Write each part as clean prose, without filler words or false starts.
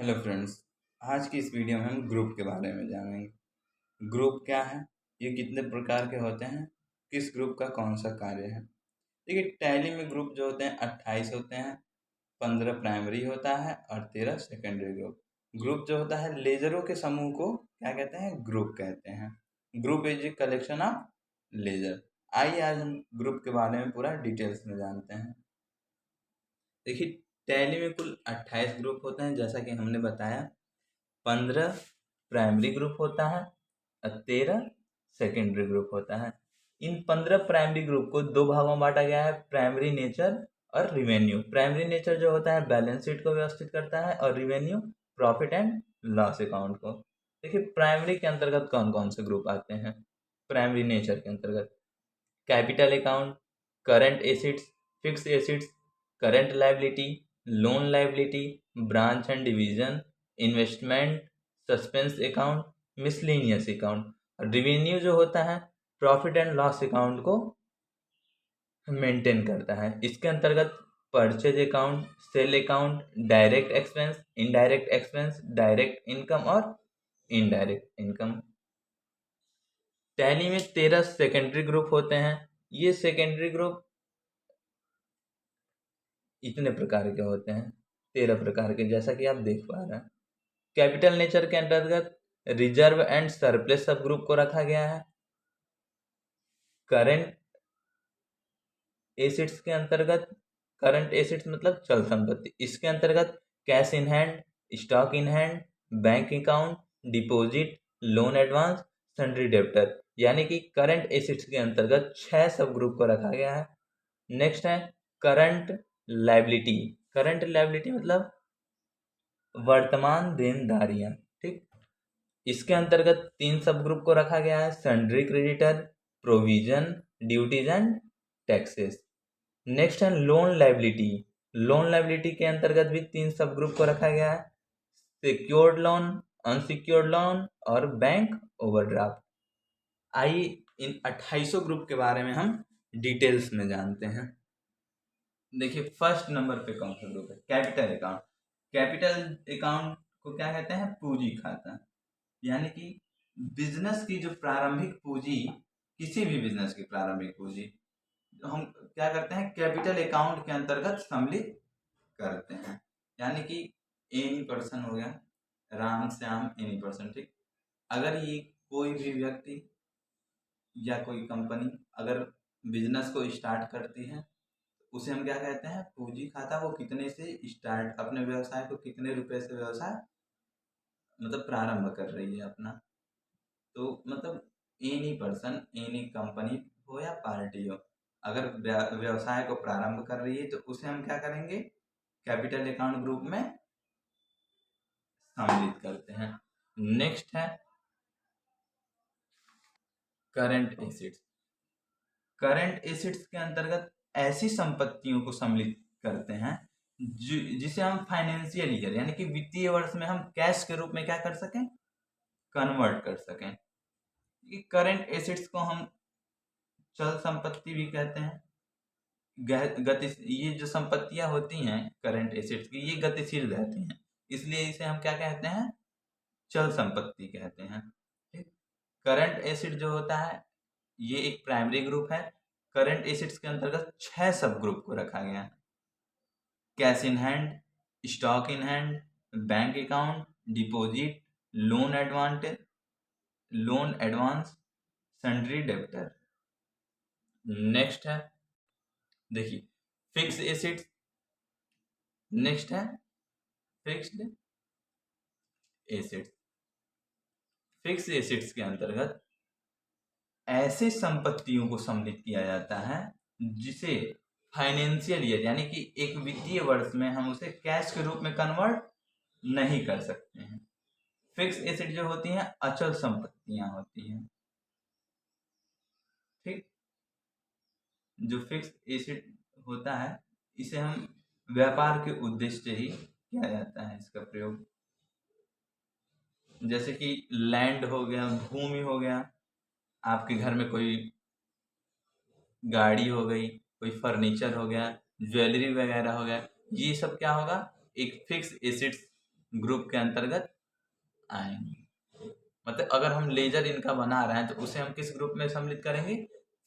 Hello friends. आज की इस वीडियो में हम ग्रुप के बारे में जानेंगे। ग्रुप क्या है, ये कितने प्रकार के होते हैं, किस ग्रुप का कौन सा कार्य है। देखिए, टैली में ग्रुप जो होते हैं 28 होते हैं। 15 प्राइमरी होता है और 13 सेकेंडरी ग्रुप। ग्रुप जो होता है लेजरों के समूह को क्या कहते हैं, ग्रुप कहते हैं। Group is a collection of laser. आइए आज हम ग्रुप के बारे में पूरा डिटेल्स में जानते हैं। देखिए, टैली में कुल 28 ग्रुप होते हैं, जैसा कि हमने बताया। 15 प्राइमरी ग्रुप होता है और 13 सेकेंडरी ग्रुप होता है। इन 15 प्राइमरी ग्रुप को दो भागों में बांटा गया है, प्राइमरी नेचर और रिवेन्यू। प्राइमरी नेचर जो होता है बैलेंस शीट को व्यवस्थित करता है और revenue profit and loss account को। देखिए, प्राइमरी के अंतर्गत कौन कौन से ग्रुप आते हैं। प्राइमरी नेचर के अंतर्गत capital account, current assets, fix acids, current liability, loan liability, branch and division, investment, suspense account, miscellaneous account. और रिवेन्यू जो होता है प्रॉफिट एंड लॉस अकाउंट को मेंटेन करता है। इसके अंतर्गत purchase account, sale account, direct expense, indirect expense, direct income और इनडायरेक्ट इनकम। टैली में 13 सेकेंडरी ग्रुप होते हैं। ये सेकेंडरी ग्रुप इतने प्रकार के होते हैं, 13 प्रकार के, जैसा कि आप देख पा रहे हैं। कैपिटल नेचर के अंतर्गत रिजर्व एंड सरप्लस सब ग्रुप को रखा गया है। करंट एसिड्स के अंतर्गत, करंट एसिड्स मतलब चल संपत्ति, इसके अंतर्गत cash in hand, stock in hand, bank account, deposit, loan advance, sundry debtor. यानी कि करंट एसिड्स के अंतर्गत 6 सब ग्रुप को रखा गया है। नेक्स्ट है करंट लायबिलिटी। करंट लायबिलिटी मतलब वर्तमान देनदारियां, ठीक। इसके अंतर्गत 3 सब ग्रुप को रखा गया है, sundry creditor, provision, duties and taxes. Next है लोन लायबिलिटी। लोन लायबिलिटी के अंतर्गत भी 3 सब ग्रुप को रखा गया है, सिक्योर्ड लोन, अनसिक्योर्ड लोन और बैंक ओवरड्राफ्ट। आइए इन 2800 ग्रुप के बारे में हम डिटेल्स में जानते हैं। देखिए, फर्स्ट नंबर पे कौन सा ग्रुप है, कैपिटल अकाउंट। कैपिटल अकाउंट को क्या कहते हैं, पूंजी खाता। यानी कि बिजनेस की जो प्रारंभिक पूंजी, किसी भी बिजनेस की प्रारंभिक पूंजी हम क्या करते हैं, कैपिटल अकाउंट के अंतर्गत सम्मिलित करते हैं। यानी कि एनी पर्सन हो गया, राम श्याम एनी पर्सन, ठीक। अगर ये कोई भी व्यक्ति या कोई कंपनी अगर बिजनेस को स्टार्ट करती है, उसे हम क्या कहते हैं, पूंजी खाता। वो कितने से स्टार्ट, अपने व्यवसाय को कितने रुपए से व्यवसाय मतलब प्रारंभ कर रही है अपना। तो मतलब एनी पर्सन, एनी कंपनी हो या पार्टी हो, अगर व्यवसाय को प्रारंभ कर रही है तो उसे हम क्या करेंगे, कैपिटल अकाउंट ग्रुप में सम्मिलित करते हैं। नेक्स्ट है करंट एसिड्स। करंट एसिड्स के अंतर्गत ऐसी संपत्तियों को सम्मिलित करते हैं जिसे हम फाइनेंशियल ईयर यानी कि वित्तीय वर्ष में हम कैश के रूप में क्या कर सकें, कन्वर्ट कर सकें। करंट एसिड्स को हम चल संपत्ति भी कहते हैं। गति, ये जो संपत्तियां होती हैं करंट एसिड्स की, ये गतिशील रहती हैं, इसलिए इसे हम क्या कहते हैं, चल संपत्ति कहते हैं, ठीक। करंट एसिड जो होता है ये एक प्राइमरी ग्रुप है। करंट एसिड्स के अंतर्गत 6 सब ग्रुप को रखा गया है, cash in hand, stock in hand, bank account, deposit, loan advantage, loan advance, sundry debtor. Next है देखिए फिक्स एसिड्स। नेक्स्ट है फिक्स्ड एसिड्स। फिक्स एसिड्स के अंतर्गत ऐसे संपत्तियों को सम्मिलित किया जाता है जिसे फाइनेंशियल ईयर यानी कि एक वित्तीय वर्ष में हम उसे कैश के रूप में कन्वर्ट नहीं कर सकते हैं। फिक्स एसिड जो होती हैं अचल संपत्तियां होती हैं, ठीक। जो फिक्स एसिड होता है इसे हम व्यापार के उद्देश्य से ही किया जाता है इसका प्रयोग। जैसे कि लैंड हो गया, भूमि हो गया, आपके घर में कोई गाड़ी हो गई, कोई फर्नीचर हो गया, ज्वेलरी वगैरह हो गया, ये सब क्या होगा, एक फिक्स एसिड्स ग्रुप के अंतर्गत आएंगे। मतलब अगर हम लेजर इनका बना रहे हैं तो उसे हम किस ग्रुप में सम्मिलित करेंगे?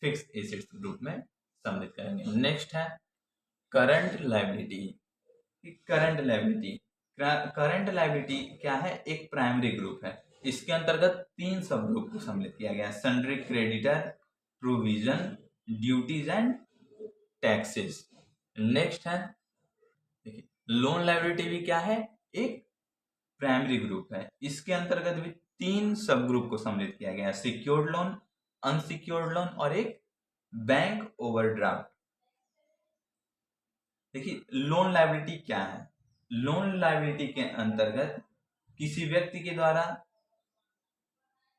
फिक्स एसेट्स ग्रुप में सम्मिलित करेंगे। नेक्स्ट है करंट लायबिलिटी। करंट लायबिलिटी क्या है? एक प्राइमरी ग्रुप है। इसके अंतर्गत 3 सब ग्रुप को सम्मिलित किया गया है: sundry creditor, provision, duties and taxes. Next है, देखिए लोन लायबिलिटी भी क्या है? एक प्राइमरी ग्रुप है। इसके अंतर्गत भी 3 सब ग्रुप को सम्मिलित किया गया है: सिक्योर्ड लोन, अनसिक्योर्ड लोन और एक बैंक ओवरड्राफ्ट। देखिए लोन लायबिलिटी क्या है? लोन लायबिलिटी के अंतर्गत किसी व्यक्ति के द्वारा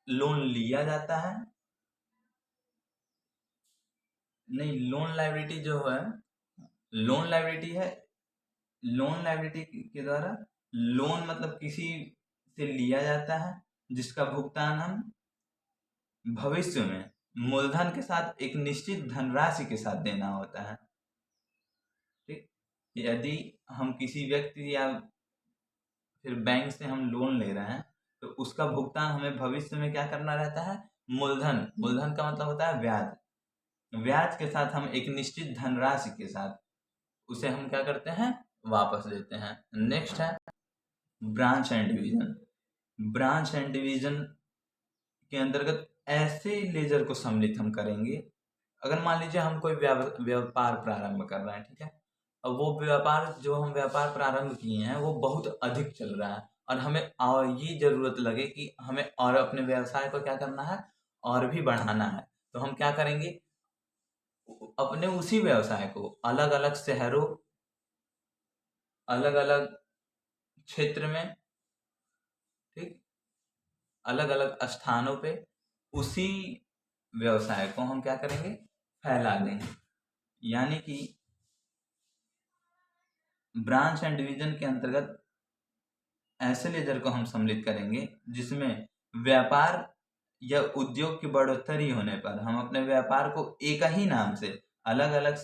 लोन लिया जाता है। नहीं, लोन लायबिलिटी जो है, लोन लायबिलिटी है, लोन लायबिलिटी के द्वारा लोन मतलब किसी से लिया जाता है जिसका भुगतान हम भविष्य में मूलधन के साथ एक निश्चित धनराशि के साथ देना होता है। ठीक, यदि हम किसी व्यक्ति या फिर बैंक से हम लोन ले रहे हैं तो उसका भुगतान हमें भविष्य में क्या करना रहता है? मूलधन, मूलधन का मतलब होता है ब्याज, ब्याज के साथ हम एक निश्चित धनराशि के साथ उसे हम क्या करते हैं? वापस देते हैं। नेक्स्ट है branch and division. Branch and division के अंतर्गत ऐसे लेजर को सम्मिलित हम करेंगे। अगर मान लीजिए हम कोई व्यापार प्रारंभ कर रहे हैं, ठीक है, अब वो व्यापार जो हम व्यापार प्रारंभ किए हैं वो बहुत अधिक चल रहा है और हमें और ये जरूरत लगे कि हमें और अपने व्यवसाय को क्या करना है? और भी बढ़ाना है। तो हम क्या करेंगे? अपने उसी व्यवसाय को अलग अलग शहरों, अलग अलग क्षेत्र में, ठीक, अलग अलग स्थानों पे उसी व्यवसाय को हम क्या करेंगे? फैला देंगे। यानी कि ब्रांच एंड डिवीजन के अंतर्गत ऐसे लेजर को हम सम्मिलित करेंगे जिसमें व्यापार या उद्योग की बढ़ोतरी होने पर हम अपने व्यापार को एक ही नाम से अलग अलग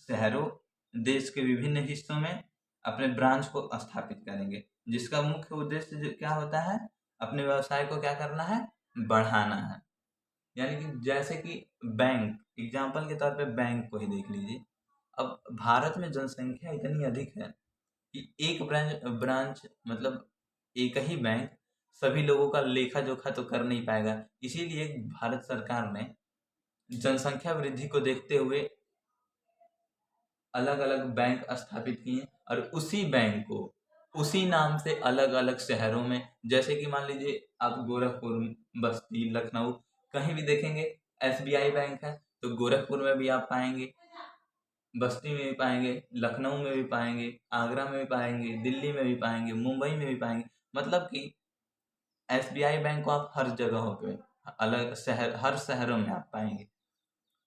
शहरों, देश के विभिन्न हिस्सों में अपने ब्रांच को स्थापित करेंगे, जिसका मुख्य उद्देश्य क्या होता है? अपने व्यवसाय को क्या करना है? बढ़ाना है। यानी कि जैसे कि बैंक, एग्जाम्पल के तौर पे बैंक को ही देख लीजिए। अब भारत में जनसंख्या इतनी अधिक है कि एक ब्रांच मतलब एक ही बैंक सभी लोगों का लेखा जोखा तो कर नहीं पाएगा। इसीलिए भारत सरकार ने जनसंख्या वृद्धि को देखते हुए अलग अलग बैंक स्थापित किए और उसी बैंक को उसी नाम से अलग अलग शहरों में, जैसे कि मान लीजिए आप गोरखपुर, बस्ती, लखनऊ कहीं भी देखेंगे एसबीआई बैंक है, तो गोरखपुर में भी आप पाएंगे, बस्ती में भी पाएंगे, लखनऊ में भी पाएंगे, आगरा में भी पाएंगे, दिल्ली में भी पाएंगे, मुंबई में भी पाएंगे। मतलब कि एसबीआई बैंक को आप हर जगहों पे, अलग शहर, हर शहरों में आप पाएंगे।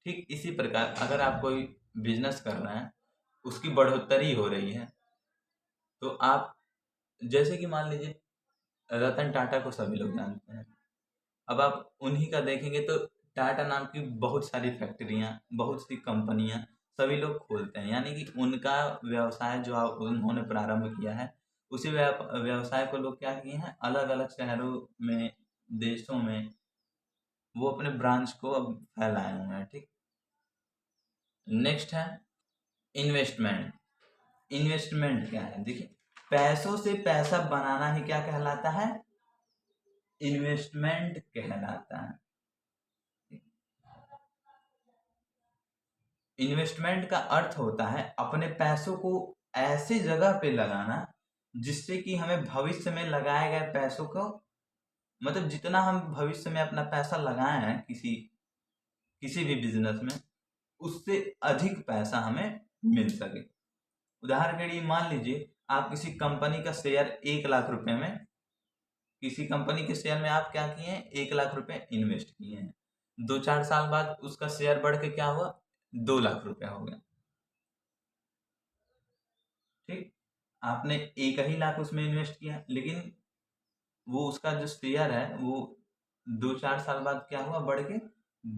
ठीक इसी प्रकार अगर आप कोई बिजनेस कर रहे हैं, उसकी बढ़ोतरी हो रही है, तो आप जैसे कि मान लीजिए रतन टाटा को सभी लोग जानते हैं। अब आप उन्हीं का देखेंगे तो टाटा नाम की बहुत सारी फैक्ट्रियां, बहुत सी कंपनियां सभी लोग खोलते हैं। यानी कि उनका व्यवसाय जो उन्होंने प्रारंभ किया है, उसी व्यवसाय को लोग क्या किए हैं? अलग अलग शहरों में, देशों में वो अपने ब्रांच को अब फैलाए हुए हैं। ठीक, नेक्स्ट है इन्वेस्टमेंट। इन्वेस्टमेंट क्या है? देखिए पैसों से पैसा बनाना ही क्या कहलाता है? इन्वेस्टमेंट कहलाता है। इन्वेस्टमेंट का अर्थ होता है अपने पैसों को ऐसी जगह पे लगाना जिससे कि हमें भविष्य में लगाए गए पैसों को, मतलब जितना हम भविष्य में अपना पैसा लगाए हैं किसी किसी भी बिजनेस में, उससे अधिक पैसा हमें मिल सके। उदाहरण के लिए मान लीजिए आप किसी कंपनी का शेयर 1 लाख रुपए में, किसी कंपनी के शेयर में आप क्या किए हैं? 1 लाख रुपए इन्वेस्ट किए हैं। 2-4 साल बाद उसका शेयर बढ़ के क्या हुआ? 2 लाख रुपए हो गया। ठीक, आपने 1 ही लाख उसमें इन्वेस्ट किया, लेकिन वो उसका जो शेयर है वो 2-4 साल बाद क्या हुआ? बढ़ के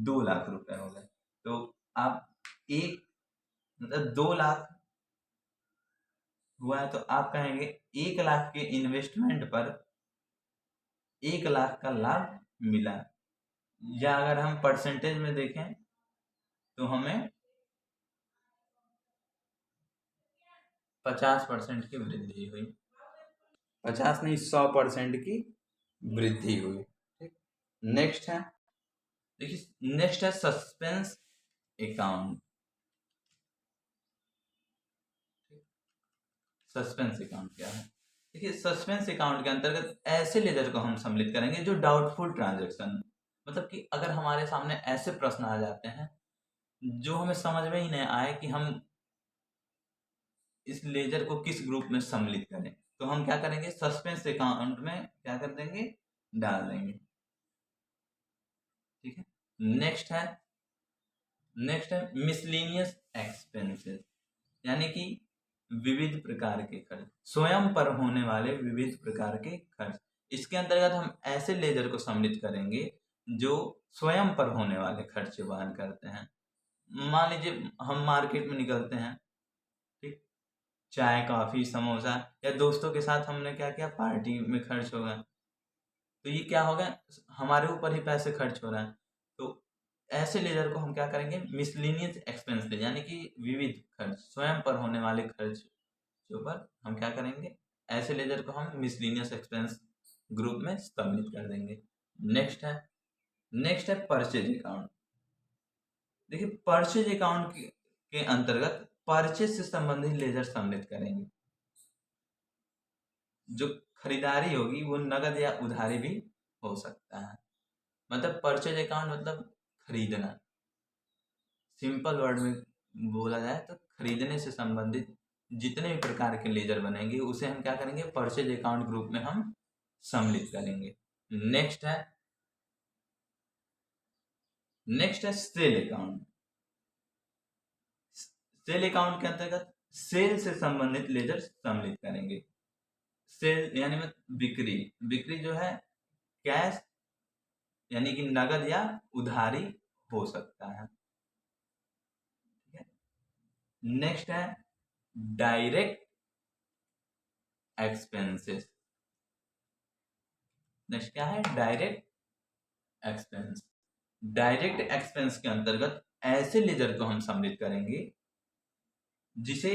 2 लाख रुपए हो गए। तो आप एक मतलब 2 लाख हुआ है तो आप कहेंगे 1 लाख के इन्वेस्टमेंट पर 1 लाख का लाभ मिला। या अगर हम परसेंटेज में देखें तो हमें 50% की वृद्धि हुई, 50 नहीं 100% की वृद्धि हुई। ठीक। नेक्स्ट है, देखिए नेक्स्ट है सस्पेंस अकाउंट। सस्पेंस अकाउंट क्या है? देखिए सस्पेंस अकाउंट के अंतर्गत ऐसे लेजर को हम सम्मिलित करेंगे जो डाउटफुल ट्रांजैक्शन, मतलब कि अगर हमारे सामने ऐसे प्रश्न आ जाते हैं जो हमें समझ में ही नहीं आए कि हम इस लेजर को किस ग्रुप में सम्मिलित करें, तो हम क्या करेंगे, सस्पेंस अकाउंट में क्या कर देंगे, डाल देंगे। ठीक है। नेक्स्ट है, मिसलेनियस एक्सपेंसेस, यानी कि विविध प्रकार के खर्च, स्वयं पर होने वाले विविध प्रकार के खर्च। इसके अंतर्गत हम ऐसे लेजर को सम्मिलित करेंगे जो स्वयं पर होने वाले खर्च वहन करते हैं। मान लीजिए हम मार्केट में निकलते हैं, ठीक, चाय कॉफी समोसा, या दोस्तों के साथ हमने क्या किया, पार्टी में खर्च हो गया, तो ये क्या हो गया, हमारे ऊपर ही पैसे खर्च हो रहे हैं। तो ऐसे लेजर को हम क्या करेंगे, मिसलिनियस एक्सपेंस, यानी कि विविध खर्च, स्वयं पर होने वाले खर्च के ऊपर हम क्या करेंगे, ऐसे लेजर को हम मिसलिनियस एक्सपेंस ग्रुप में सम्मिलित कर देंगे। नेक्स्ट है, परचेज अकाउंट। देखिए परचेज अकाउंट के अंतर्गत परचेज से संबंधित लेजर सम्मिलित करेंगे। जो खरीदारी होगी वो नगद या उधारी भी हो सकता है। मतलब परचेज अकाउंट मतलब खरीदना, सिंपल वर्ड में बोला जाए तो खरीदने से संबंधित जितने भी प्रकार के लेजर बनेंगे उसे हम क्या करेंगे, परचेज अकाउंट ग्रुप में हम सम्मिलित करेंगे। नेक्स्ट है, सेल अकाउंट। सेल अकाउंट के अंतर्गत सेल से संबंधित लेजर सम्मिलित करेंगे। सेल यानी मतलब बिक्री, बिक्री जो है कैश यानी कि नगद या उधारी हो सकता है। ठीक है। नेक्स्ट है डायरेक्ट एक्सपेंसेस। नेक्स्ट क्या है, डायरेक्ट एक्सपेंस। डायरेक्ट एक्सपेंस के अंतर्गत ऐसे लेजर को हम सम्मिलित करेंगे जिसे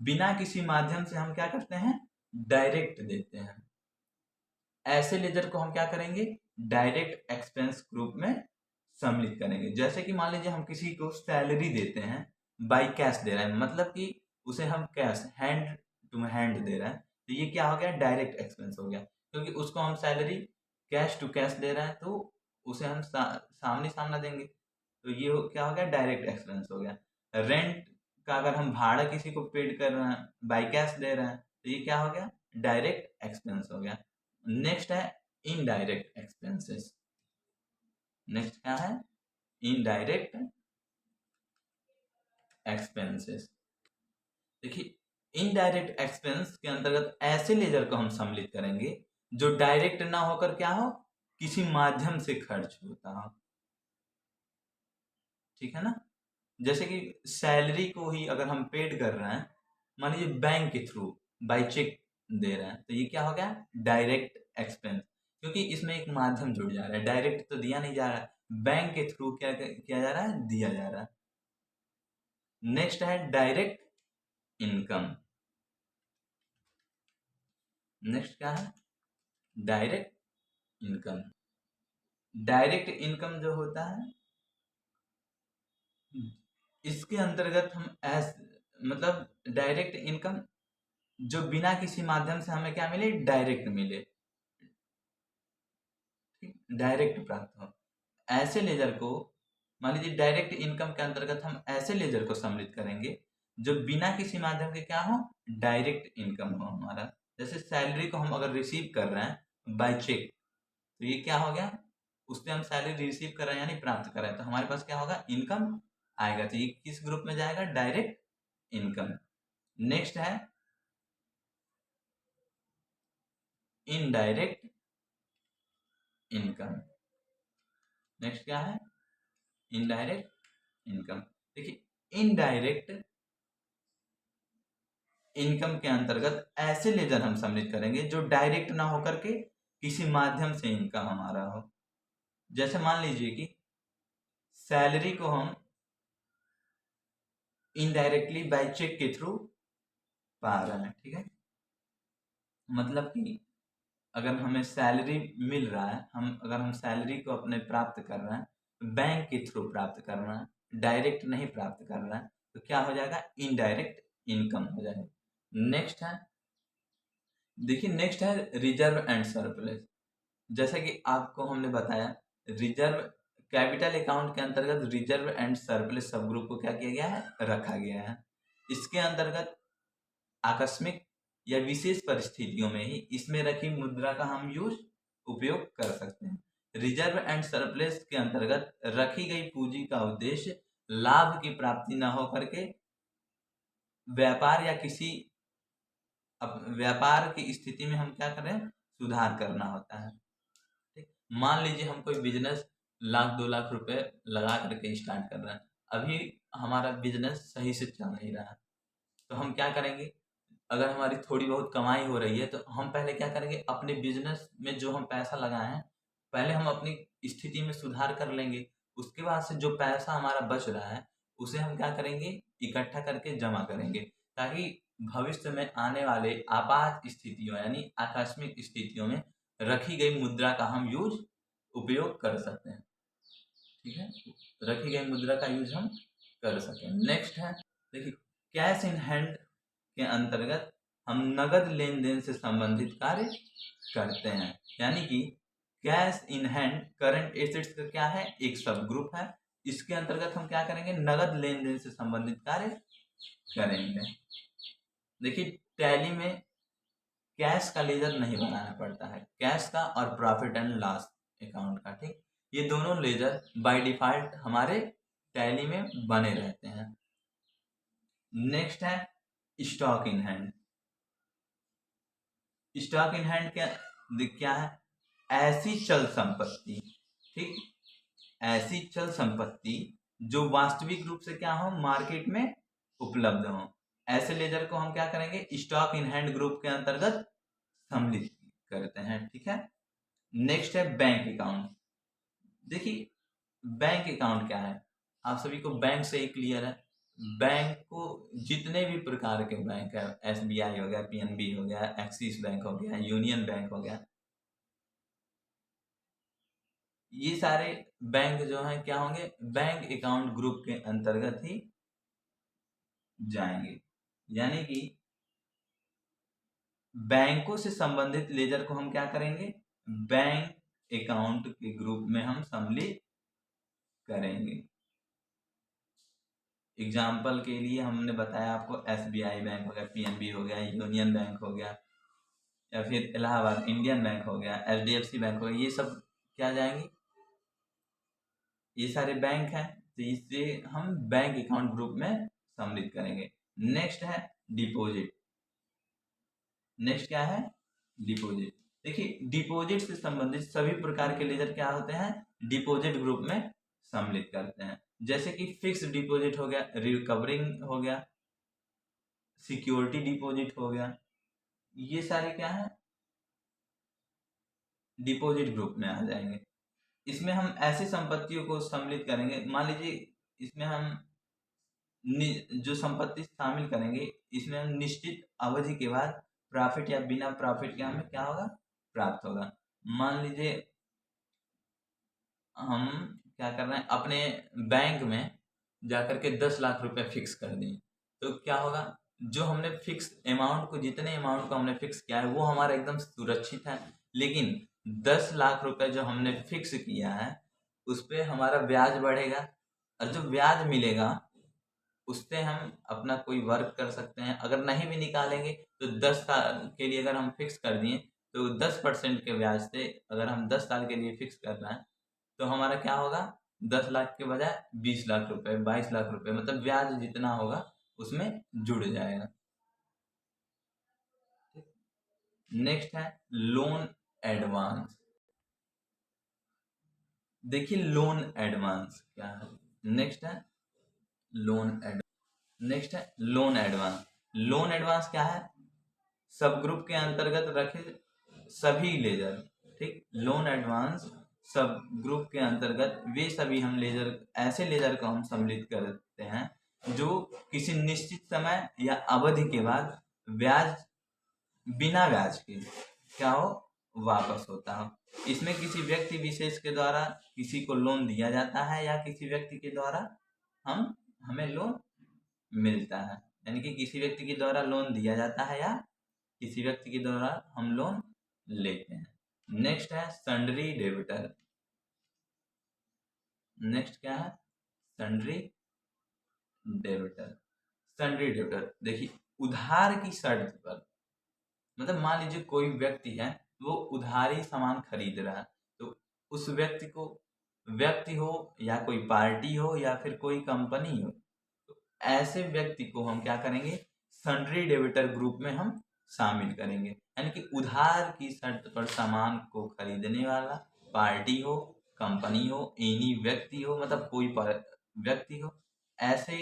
बिना किसी माध्यम से हम क्या करते हैं, डायरेक्ट देते हैं। ऐसे लेजर को हम क्या करेंगे, डायरेक्ट एक्सपेंस ग्रुप में सम्मिलित करेंगे। जैसे कि मान लीजिए हम किसी को सैलरी देते हैं, बाई कैश दे रहे हैं, मतलब कि उसे हम कैश हैंड टू हैंड दे रहे हैं, तो ये क्या हो गया, डायरेक्ट एक्सपेंस हो गया, क्योंकि उसको हम सैलरी कैश टू कैश दे रहे हैं तो उसे हम सामने सामना देंगे, तो ये क्या हो गया, डायरेक्ट एक्सपेंस हो गया। रेंट का अगर हम भाड़ा किसी को पेड कर रहे हैं, बाई कैश दे रहे हैं, तो ये क्या हो गया, डायरेक्ट एक्सपेंस हो गया। नेक्स्ट है इनडायरेक्ट एक्सपेंसेस। नेक्स्ट क्या है, इनडायरेक्ट एक्सपेंसेस। देखिए इनडायरेक्ट एक्सपेंस के अंतर्गत ऐसे लेजर को हम सम्मिलित करेंगे जो डायरेक्ट ना होकर क्या हो, किसी माध्यम से खर्च होता हो। ठीक है ना। जैसे कि सैलरी को ही अगर हम पेड कर रहे हैं, मान लीजिए बैंक के थ्रू बाई चेक दे रहे हैं, तो ये क्या हो गया, डायरेक्ट एक्सपेंस, क्योंकि इसमें एक माध्यम जुड़ जा रहा है, डायरेक्ट तो दिया नहीं जा रहा है, बैंक के थ्रू क्या किया जा रहा है, दिया जा रहा है। नेक्स्ट है डायरेक्ट इनकम। नेक्स्ट क्या है, डायरेक्ट इनकम। डायरेक्ट इनकम जो होता है, इसके अंतर्गत हम मतलब डायरेक्ट इनकम जो बिना किसी माध्यम से हमें क्या मिले, डायरेक्ट मिले, डायरेक्ट प्राप्त हो। ऐसे लेजर को मान लीजिए डायरेक्ट इनकम के अंतर्गत हम ऐसे लेजर को सम्मिलित करेंगे जो बिना किसी माध्यम के क्या हो, डायरेक्ट इनकम हो हमारा। जैसे सैलरी को हम अगर रिसीव कर रहे हैं बाय चेक, तो ये क्या हो गया, उससे हम सैलरी रिसीव कर रहे हैं यानी प्राप्त कर रहे हैं, तो हमारे पास क्या होगा, इनकम आएगा, तो ये किस ग्रुप में जाएगा, डायरेक्ट इनकम। नेक्स्ट है इनडायरेक्ट इनकम। नेक्स्ट क्या है, इनडायरेक्ट इनकम। देखिए इनडायरेक्ट इनकम के अंतर्गत ऐसे लेजर हम सम्मिलित करेंगे जो डायरेक्ट ना होकर के किसी माध्यम से इनकम हमारा हो। जैसे मान लीजिए कि सैलरी को हम इनडायरेक्टली बाय चेक के थ्रू पा रहे हैं, ठीक है। मतलब कि अगर हमें सैलरी मिल रहा है, अगर हम सैलरी को अपने प्राप्त कर रहे हैं तो बैंक के थ्रू प्राप्त कर रहे हैं, डायरेक्ट नहीं प्राप्त कर रहे हैं, तो क्या हो जाएगा, इनडायरेक्ट इनकम हो जाएगा। नेक्स्ट है, देखिए नेक्स्ट है रिजर्व एंड सरप्लस। जैसा कि आपको हमने बताया, रिजर्व कैपिटल अकाउंट के अंतर्गत रिजर्व एंड सरप्लस सब ग्रुप को क्या किया गया है, रखा गया है। इसके अंतर्गत आकस्मिक या विशेष परिस्थितियों में ही इसमें रखी मुद्रा का हम उपयोग कर सकते हैं। रिजर्व एंड सरप्लस के अंतर्गत रखी गई पूंजी का उद्देश्य लाभ की प्राप्ति न हो करके व्यापार या किसी व्यापार की स्थिति में हम क्या करें, सुधार करना होता है। ठीक, मान लीजिए हम कोई बिजनेस 1,00,000-2,00,000 रुपए लगा करके स्टार्ट कर रहे हैं, अभी हमारा बिजनेस सही से चल नहीं रहा है, तो हम क्या करेंगे, अगर हमारी थोड़ी बहुत कमाई हो रही है तो हम पहले क्या करेंगे, अपने बिजनेस में जो हम पैसा लगाए हैं पहले हम अपनी स्थिति में सुधार कर लेंगे। उसके बाद से जो पैसा हमारा बच रहा है उसे हम क्या करेंगे, इकट्ठा करके जमा करेंगे, ताकि भविष्य में आने वाले आपात स्थितियों यानी आकस्मिक स्थितियों में रखी गई मुद्रा का हम उपयोग कर सकते हैं। ठीक है, रखी गई मुद्रा का यूज हम कर सकें। नेक्स्ट है, देखिए कैश इन हैंड के अंतर्गत हम नगद लेन देन से संबंधित कार्य करते हैं, यानी कि cash in hand current assets का क्या है, एक सब ग्रुप है। इसके अंतर्गत हम क्या करेंगे, नगद लेन देन से संबंधित कार्य करेंगे। देखिए टैली में कैश का लेजर नहीं बनाना पड़ता है, कैश का और प्रॉफिट एंड लॉस अकाउंट का। ठीक, ये दोनों लेजर बाय डिफॉल्ट हमारे टैली में बने रहते हैं। नेक्स्ट है stock in hand. Stock in hand क्या है, ऐसी चल संपत्ति, ठीक, ऐसी चल संपत्ति जो वास्तविक रूप से क्या हो, मार्केट में उपलब्ध हो, ऐसे लेजर को हम क्या करेंगे, स्टॉक इन हैंड ग्रुप के अंतर्गत सम्मिलित करते हैं। ठीक है, नेक्स्ट है बैंक अकाउंट। देखिए बैंक अकाउंट क्या है, आप सभी को बैंक से ही क्लियर है। बैंक को जितने भी प्रकार के बैंक है, SBI हो गया, PNB हो गया, एक्सिस बैंक हो गया, यूनियन बैंक हो गया, ये सारे बैंक जो हैं क्या होंगे, बैंक अकाउंट ग्रुप के अंतर्गत ही जाएंगे। यानी कि बैंकों से संबंधित लेजर को हम क्या करेंगे, बैंक अकाउंट के ग्रुप में हम सम्मिलित करेंगे। एग्जाम्पल के लिए हमने बताया आपको, SBI बैंक हो गया, PNB हो गया, यूनियन बैंक हो गया, या फिर इलाहाबाद इंडियन बैंक हो गया, HDFC बैंक हो गया, ये सब क्या जाएंगे, ये सारे बैंक हैं, तो इससे हम बैंक अकाउंट ग्रुप में सम्मिलित करेंगे। नेक्स्ट है डिपॉजिट। नेक्स्ट क्या है, डिपॉजिट। देखिए डिपॉजिट से संबंधित सभी प्रकार के लेजर क्या होते हैं, डिपॉजिट ग्रुप में सम्मिलित करते हैं। जैसे कि फिक्स्ड डिपॉजिट हो गया, रिकवरिंग हो गया, सिक्योरिटी डिपॉजिट हो गया, ये सारे क्या है, डिपॉजिट ग्रुप में आ जाएंगे। इसमें हम ऐसी संपत्तियों को सम्मिलित करेंगे, मान लीजिए इसमें हम जो संपत्ति शामिल करेंगे, इसमें हम निश्चित अवधि के बाद प्रॉफिट या बिना प्रॉफिट के हमें क्या होगा, प्राप्त होगा। मान लीजिए हम क्या कर रहे हैं, अपने बैंक में जाकर के 10 लाख रुपए फिक्स कर दिए, तो क्या होगा, जो हमने फिक्स अमाउंट को, जितने अमाउंट को हमने फिक्स किया है वो हमारा एकदम सुरक्षित है, लेकिन 10 लाख रुपए जो हमने फिक्स किया है उस पर हमारा ब्याज बढ़ेगा, और जो ब्याज मिलेगा उससे हम अपना कोई वर्क कर सकते हैं। अगर नहीं भी निकालेंगे तो 10 साल के लिए अगर हम फिक्स कर दिए तो 10% के ब्याज से, अगर हम 10 साल के लिए फिक्स कर रहे हैं तो हमारा क्या होगा, 10 लाख के बजाय 20 लाख रुपए, 22 लाख रुपए, मतलब ब्याज जितना होगा उसमें जुड़ जाएगा। नेक्स्ट है लोन एडवांस। देखिए लोन एडवांस क्या है, नेक्स्ट है लोन एडवांस। नेक्स्ट है लोन एडवांस। लोन एडवांस क्या है? सब ग्रुप के अंतर्गत रखे सभी लेजर, ठीक। लोन एडवांस सब ग्रुप के अंतर्गत वे सभी हम लेजर, ऐसे लेजर को हम सम्मिलित करते हैं जो किसी निश्चित समय या अवधि के बाद ब्याज, बिना ब्याज के क्या हो, वापस होता हो। इसमें किसी व्यक्ति विशेष के द्वारा किसी को लोन दिया जाता है या किसी व्यक्ति के द्वारा हमें लोन मिलता है, यानी कि किसी व्यक्ति के द्वारा लोन दिया जाता है या किसी व्यक्ति के द्वारा हम लोन लेते हैं। नेक्स्ट है सन्ड्री डेबिटर। नेक्स्ट क्या है? Sundry debtor. सन्ड्री डेबिटर देखिए, उधार की शर्त पर, मतलब मान लीजिए कोई व्यक्ति है, वो उधारी सामान खरीद रहा है, तो उस व्यक्ति को, व्यक्ति हो या कोई पार्टी हो या फिर कोई कंपनी हो, तो ऐसे व्यक्ति को हम क्या करेंगे, सन्ड्री डेबिटर ग्रुप में हम शामिल करेंगे। यानी कि उधार की शर्त पर सामान को खरीदने वाला पार्टी हो, कंपनी हो, एनी व्यक्ति हो, मतलब कोई व्यक्ति हो, ऐसे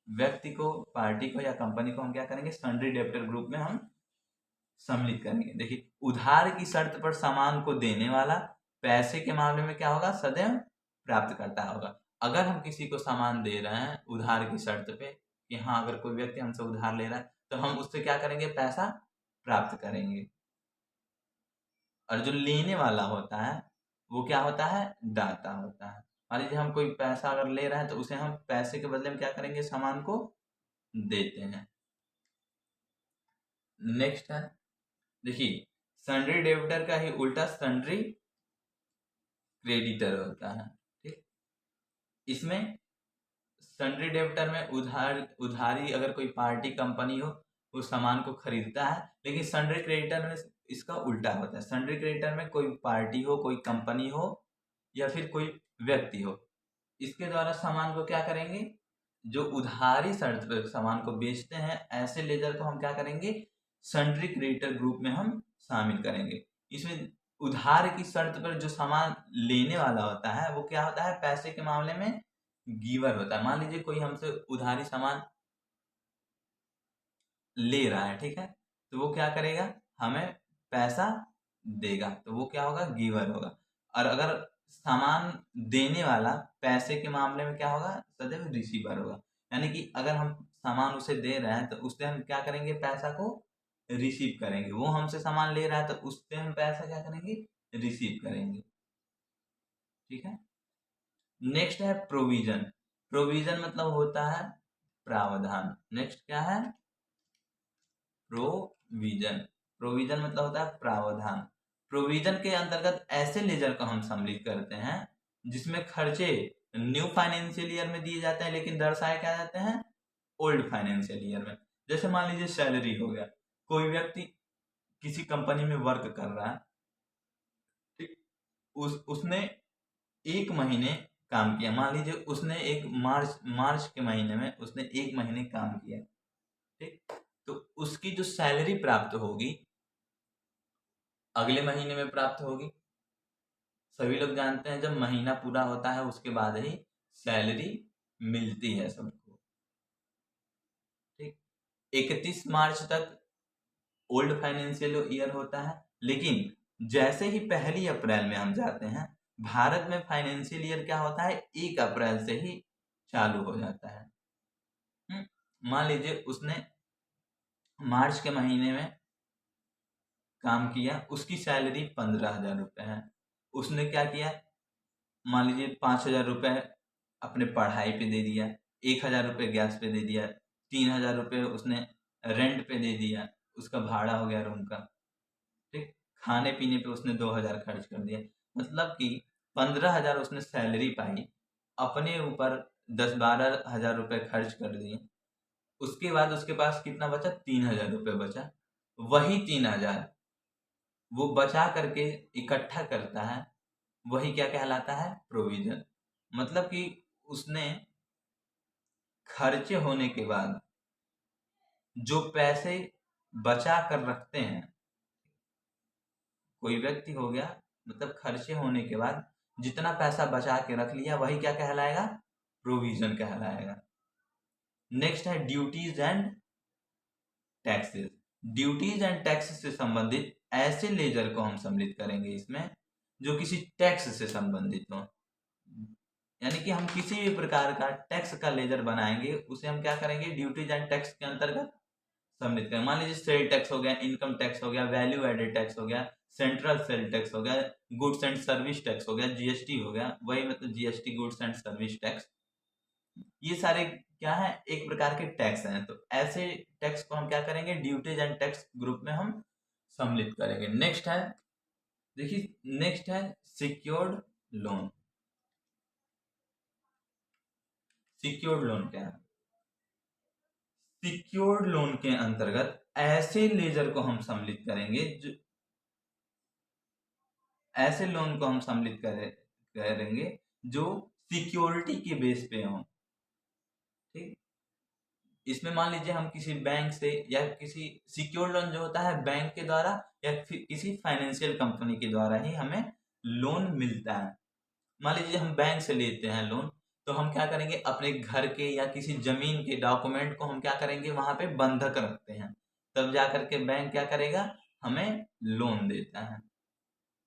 व्यक्ति को, पार्टी को या कंपनी को हम क्या करेंगे, सन्ड्री डेबिटर ग्रुप में हम सम्मिलित करेंगे। देखिए, उधार की शर्त पर सामान को देने वाला पैसे के मामले में क्या होगा, सदैव प्राप्त करता होगा। अगर हम किसी को सामान दे रहे हैं उधार की शर्त पे कि हाँ, अगर कोई व्यक्ति हमसे उधार ले रहा है तो हम उससे क्या करेंगे, पैसा प्राप्त करेंगे। और जो लेने वाला होता है वो क्या होता है, दाता होता है। मान लीजिए हम कोई पैसा अगर ले रहे हैं तो उसे हम पैसे के बदले में क्या करेंगे, सामान को देते हैं। नेक्स्ट है, देखिए, सन्ड्री डेबिटर का ही उल्टा सन्ड्री क्रेडिटर होता है, ठीक। इसमें सन्ड्री डेबिटर में उधारी अगर कोई पार्टी, कंपनी हो, उस सामान को खरीदता है, लेकिन सन्ड्री क्रेडिटर में इसका उल्टा होता है। सन्ड्री क्रेडिटर में कोई पार्टी हो, कोई कंपनी हो या फिर कोई व्यक्ति हो, इसके द्वारा सामान को क्या करेंगे, जो उधारी शर्त पर सामान को बेचते हैं, ऐसे लेजर को हम क्या करेंगे, सन्ड्री क्रेडिटर ग्रुप में हम शामिल करेंगे। इसमें उधार की शर्त पर जो सामान लेने वाला होता है वो क्या होता है, पैसे के मामले में गिवर होता है। मान लीजिए कोई हमसे उधारी सामान ले रहा है, ठीक है, तो वो क्या करेगा, हमें पैसा देगा, तो वो क्या होगा, गिवर होगा। और अगर सामान देने वाला पैसे के मामले में क्या होगा, सदैव रिसीवर होगा। यानी कि अगर हम सामान उसे दे रहे हैं तो उससे हम क्या करेंगे, पैसा को रिसीव करेंगे। वो हमसे सामान ले रहा है तो उससे हम पैसा क्या करेंगे, रिसीव करेंगे, ठीक है। नेक्स्ट है प्रोविजन। प्रोविजन मतलब होता है प्रावधान। नेक्स्ट क्या है, प्रोविजन। प्रोविजन मतलब होता है प्रावधान। प्रोविजन के अंतर्गत ऐसे लेजर को हम सम्मिलित करते हैं जिसमें खर्चे न्यू फाइनेंशियल ईयर में दिए जाते हैं लेकिन दर्शाए क्या जाते हैं, ओल्ड फाइनेंशियल ईयर में। जैसे मान लीजिए सैलरी हो गया, कोई व्यक्ति किसी कंपनी में वर्क कर रहा है, ठीक, उसने एक महीने काम किया। मान लीजिए उसने एक मार्च के महीने में उसने एक महीने काम किया, ठीक। तो उसकी जो सैलरी प्राप्त होगी अगले महीने में प्राप्त होगी। सभी लोग जानते हैं जब महीना पूरा होता है उसके बाद ही सैलरी मिलती है सबको, ठीक। 31 मार्च तक ओल्ड फाइनेंशियल ईयर होता है, लेकिन जैसे ही 1 अप्रैल में हम जाते हैं, भारत में फाइनेंशियल ईयर क्या होता है, 1 अप्रैल से ही चालू हो जाता है। मान लीजिए उसने मार्च के महीने में काम किया, उसकी सैलरी 15,000 रुपये है। उसने क्या किया, मान लीजिए 5,000 रुपये अपने पढ़ाई पे दे दिया, 1,000 रुपये गैस पे दे दिया, 3,000 रुपये उसने रेंट पे दे दिया, उसका भाड़ा हो गया रूम का, ठीक। खाने पीने पे उसने 2,000 खर्च कर दिया, मतलब कि 15,000 उसने सैलरी पाई, अपने ऊपर 10-12 हज़ार रुपये खर्च कर दिए। उसके बाद उसके पास कितना बचा, 3,000 रुपये बचा। वही 3,000 वो बचा करके इकट्ठा करता है, वही क्या कहलाता है, प्रोविजन। मतलब कि उसने खर्चे होने के बाद जो पैसे बचा कर रखते हैं, कोई व्यक्ति हो गया, मतलब खर्चे होने के बाद जितना पैसा बचा के रख लिया वही क्या कहलाएगा, प्रोविजन कहलाएगा। नेक्स्ट है duties and taxes. Duties and tax से संबंधित ऐसे लेजर को हम सम्मिलित करेंगे इसमें जो किसी टैक्स से संबंधित हो, यानी कि हम किसी भी प्रकार का टैक्स का लेजर बनाएंगे उसे हम क्या करेंगे, ड्यूटीज एंड टैक्स के अंतर्गत सम्मिलित करें। मान लीजिए सेल टैक्स हो गया, इनकम टैक्स हो गया, वैल्यू एडेड टैक्स हो गया, सेंट्रल सेल टैक्स हो गया, गुड्स एंड सर्विस टैक्स हो गया, जीएसटी हो गया, वही मतलब GST goods and service tax. ये सारे क्या है, एक प्रकार के टैक्स हैं। तो ऐसे टैक्स को हम क्या करेंगे, ड्यूटीज एंड टैक्स ग्रुप में हम सम्मिलित करेंगे। नेक्स्ट है, देखिए नेक्स्ट है सिक्योर्ड लोन। सिक्योर्ड लोन क्या है? सिक्योर्ड लोन के अंतर्गत ऐसे लेजर को हम सम्मिलित करेंगे जो ऐसे लोन को हम सम्मिलित करेंगे जो सिक्योरिटी के बेस पे हो। ठीक, इसमें मान लीजिए हम किसी बैंक से या किसी सिक्योर्ड लोन जो होता है बैंक के द्वारा या फिर किसी फाइनेंशियल कंपनी के द्वारा ही हमें लोन मिलता है। मान लीजिए हम बैंक से लेते हैं लोन, तो हम क्या करेंगे, अपने घर के या किसी जमीन के डॉक्यूमेंट को हम क्या करेंगे, वहां पे बंधक रखते हैं, तब जा करके बैंक क्या करेगा, हमें लोन देता है।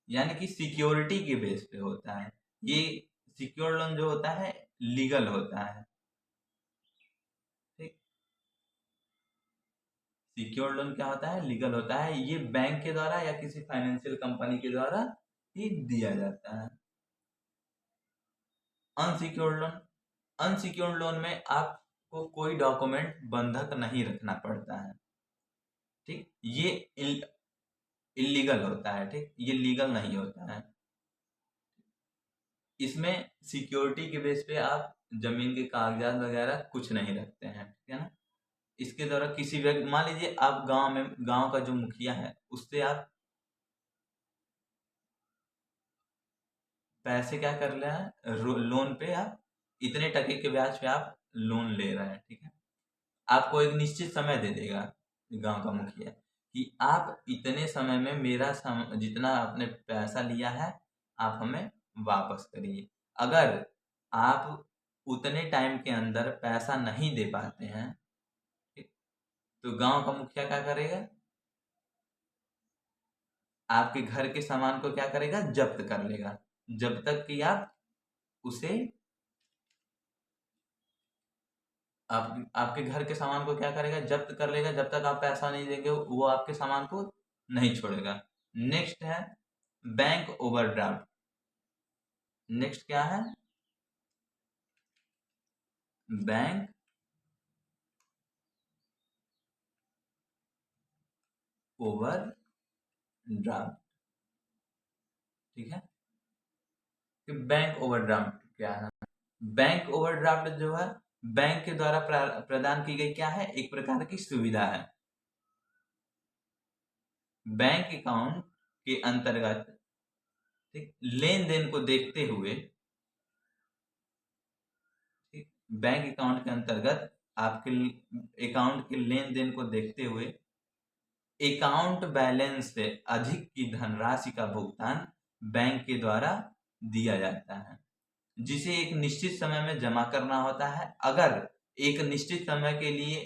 यानी कि सिक्योरिटी के बेस पे होता है ये। सिक्योर लोन जो होता है लीगल होता है। ठीक, सिक्योर लोन क्या होता है, लीगल होता है। ये बैंक के द्वारा या किसी फाइनेंशियल कंपनी के द्वारा ही दिया जाता है। अनसिक्योर्ड लोन, अनसिक्योर्ड लोन में आपको कोई डॉक्यूमेंट बंधक नहीं रखना पड़ता है। ठीक, ये इलीगल होता है। ठीक, ये लीगल नहीं होता है। इसमें सिक्योरिटी के बेस पे आप जमीन के कागजात वगैरह कुछ नहीं रखते हैं, ठीक है ना। इसके द्वारा किसी व्यक्ति, मान लीजिए आप गांव में, गांव का जो मुखिया है उससे आप पैसे क्या कर रहे हैं, लोन पे आप इतने टके के ब्याज पे आप लोन ले रहे हैं, ठीक है। आपको एक निश्चित समय दे देगा गांव का मुखिया कि आप इतने समय में मेरा जितना आपने पैसा लिया है आप हमें वापस करिए। अगर आप उतने टाइम के अंदर पैसा नहीं दे पाते हैं, ठीक, तो गांव का मुखिया क्या करेगा, आपके घर के सामान को क्या करेगा, जब्त कर लेगा, जब तक कि आप उसे, आप आपके घर के सामान को क्या करेगा, जब्त कर लेगा, जब तक आप पैसा नहीं देंगे वो आपके सामान को नहीं छोड़ेगा। नेक्स्ट है बैंक ओवरड्राफ्ट। नेक्स्ट क्या है, बैंक ओवरड्राफ्ट। ठीक है, कि बैंक ओवरड्राफ्ट क्या है। बैंक ओवरड्राफ्ट जो है बैंक के द्वारा प्रदान की गई क्या है, एक प्रकार की सुविधा है। बैंक अकाउंट के अंतर्गत, ठीक, लेन देन को देखते हुए, ठीक, बैंक अकाउंट के अंतर्गत आपके अकाउंट के लेन देन को देखते हुए अकाउंट बैलेंस से अधिक की धनराशि का भुगतान बैंक के द्वारा दिया जाता है, जिसे एक निश्चित समय में जमा करना होता है। अगर एक निश्चित समय के लिए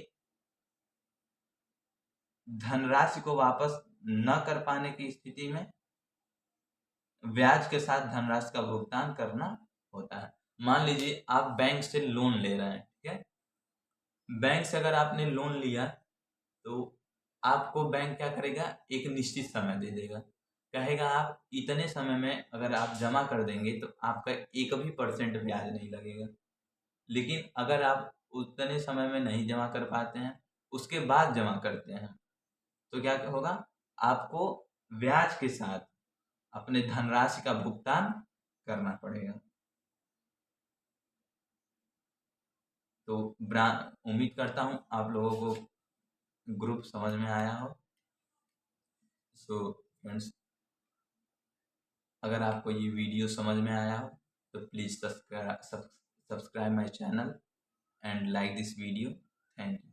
धनराशि को वापस न कर पाने की स्थिति में ब्याज के साथ धनराशि का भुगतान करना होता है। मान लीजिए आप बैंक से लोन ले रहे हैं, ठीक है। बैंक से अगर आपने लोन लिया तो आपको बैंक क्या करेगा, एक निश्चित समय दे देगा, कहेगा आप इतने समय में अगर आप जमा कर देंगे तो आपका एक भी परसेंट ब्याज नहीं लगेगा। लेकिन अगर आप उतने समय में नहीं जमा कर पाते हैं, उसके बाद जमा करते हैं, तो क्या होगा, आपको ब्याज के साथ अपने धनराशि का भुगतान करना पड़ेगा। तो उम्मीद करता हूँ आप लोगों को ग्रुप समझ में आया हो। सो फ्रेंड्स, अगर आपको ये वीडियो समझ में आया हो तो please subscribe my channel and like this video. Thank you.